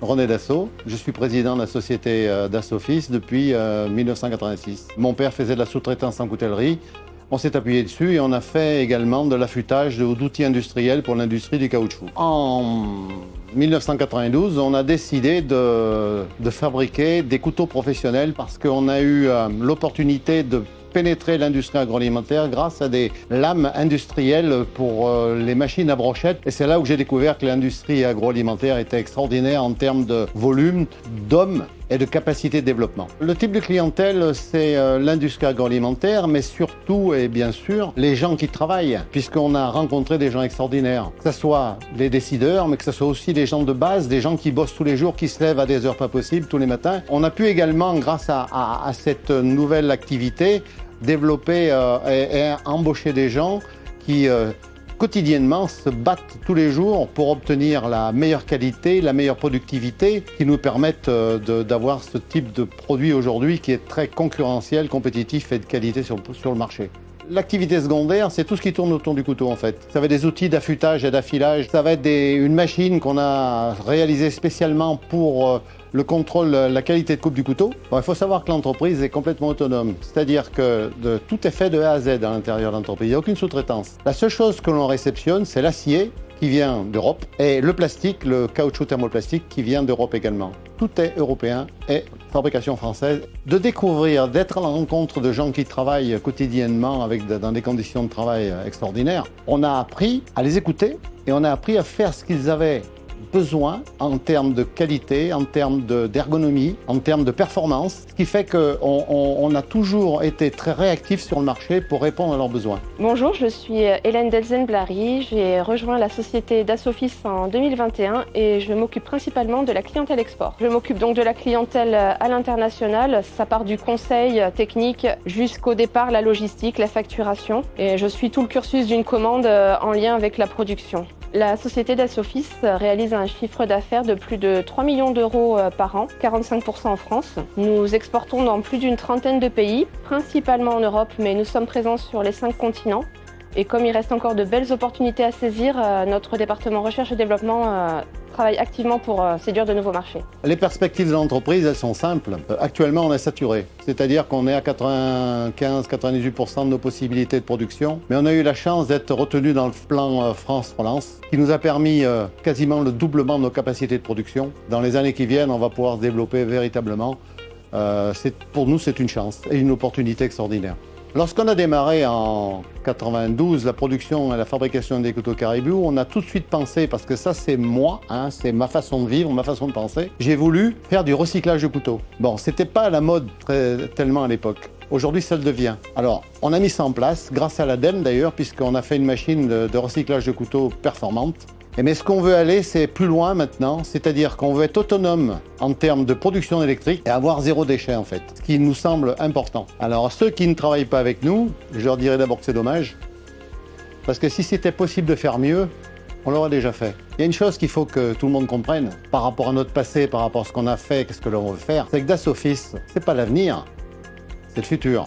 René Dassault. Je suis président de la société Dassault-Fils depuis 1986. Mon père faisait de la sous-traitance en coutellerie. On s'est appuyé dessus et on a fait également de l'affûtage d'outils industriels pour l'industrie du caoutchouc. En 1992, on a décidé de fabriquer des couteaux professionnels parce qu'on a eu l'opportunité de pénétrer l'industrie agroalimentaire grâce à des lames industrielles pour les machines à brochettes. Et c'est là où j'ai découvert que l'industrie agroalimentaire était extraordinaire en termes de volume, d'hommes et de capacité de développement. Le type de clientèle, c'est l'industrie agroalimentaire, mais surtout et bien sûr les gens qui travaillent, puisqu'on a rencontré des gens extraordinaires. Que ce soit les décideurs, mais que ce soit aussi des gens de base, des gens qui bossent tous les jours, qui se lèvent à des heures pas possibles tous les matins. On a pu également, grâce à cette nouvelle activité, développer et embaucher des gens qui quotidiennement se battent tous les jours pour obtenir la meilleure qualité, la meilleure productivité qui nous permettent d'avoir ce type de produit aujourd'hui qui est très concurrentiel, compétitif et de qualité sur le marché. L'activité secondaire, c'est tout ce qui tourne autour du couteau en fait. Ça va être des outils d'affûtage et d'affilage, ça va être une machine qu'on a réalisée spécialement pour le contrôle, la qualité de coupe du couteau. Bon, il faut savoir que l'entreprise est complètement autonome, c'est-à-dire que tout est fait de A à Z à l'intérieur de l'entreprise, il n'y a aucune sous-traitance. La seule chose que l'on réceptionne, c'est l'acier qui vient d'Europe et le plastique, le caoutchouc thermoplastique qui vient d'Europe également. Tout est européen et fabrication française. De découvrir, d'être à la rencontre de gens qui travaillent quotidiennement dans des conditions de travail extraordinaires, on a appris à les écouter et on a appris à faire ce qu'ils avaient besoin en termes de qualité, en termes d'ergonomie, en termes de performance, ce qui fait qu'on a toujours été très réactifs sur le marché pour répondre à leurs besoins. Bonjour, je suis Hélène Delzen-Blary, j'ai rejoint la société Dassault-Fils en 2021 et je m'occupe principalement de la clientèle export. Je m'occupe donc de la clientèle à l'international, ça part du conseil technique jusqu'au départ, la logistique, la facturation et je suis tout le cursus d'une commande en lien avec la production. La société Dassault-Fils réalise un chiffre d'affaires de plus de 3 millions d'euros par an, 45% en France. Nous exportons dans plus d'une trentaine de pays, principalement en Europe, mais nous sommes présents sur les 5 continents. Et comme il reste encore de belles opportunités à saisir, notre département recherche et développement travaille activement pour séduire de nouveaux marchés. Les perspectives de l'entreprise, elles sont simples. Actuellement, on est saturé, c'est-à-dire qu'on est à 95-98% de nos possibilités de production. Mais on a eu la chance d'être retenu dans le plan France Relance, qui nous a permis quasiment le doublement de nos capacités de production. Dans les années qui viennent, on va pouvoir se développer véritablement. Pour nous, c'est une chance et une opportunité extraordinaire. Lorsqu'on a démarré en 92 la production et la fabrication des couteaux Caribou, on a tout de suite pensé, parce que ça c'est moi, c'est ma façon de vivre, ma façon de penser, j'ai voulu faire du recyclage de couteaux. Bon, c'était pas à la mode tellement à l'époque. Aujourd'hui, ça le devient. Alors, on a mis ça en place, grâce à l'ADEME d'ailleurs, puisqu'on a fait une machine de recyclage de couteaux performante. Mais ce qu'on veut aller, c'est plus loin maintenant, c'est-à-dire qu'on veut être autonome en termes de production électrique et avoir zéro déchet en fait, ce qui nous semble important. Alors ceux qui ne travaillent pas avec nous, je leur dirais d'abord que c'est dommage, parce que si c'était possible de faire mieux, on l'aurait déjà fait. Il y a une chose qu'il faut que tout le monde comprenne, par rapport à notre passé, par rapport à ce qu'on a fait, qu'est-ce que l'on veut faire, c'est que Dassault-Fils, c'est pas l'avenir, c'est le futur.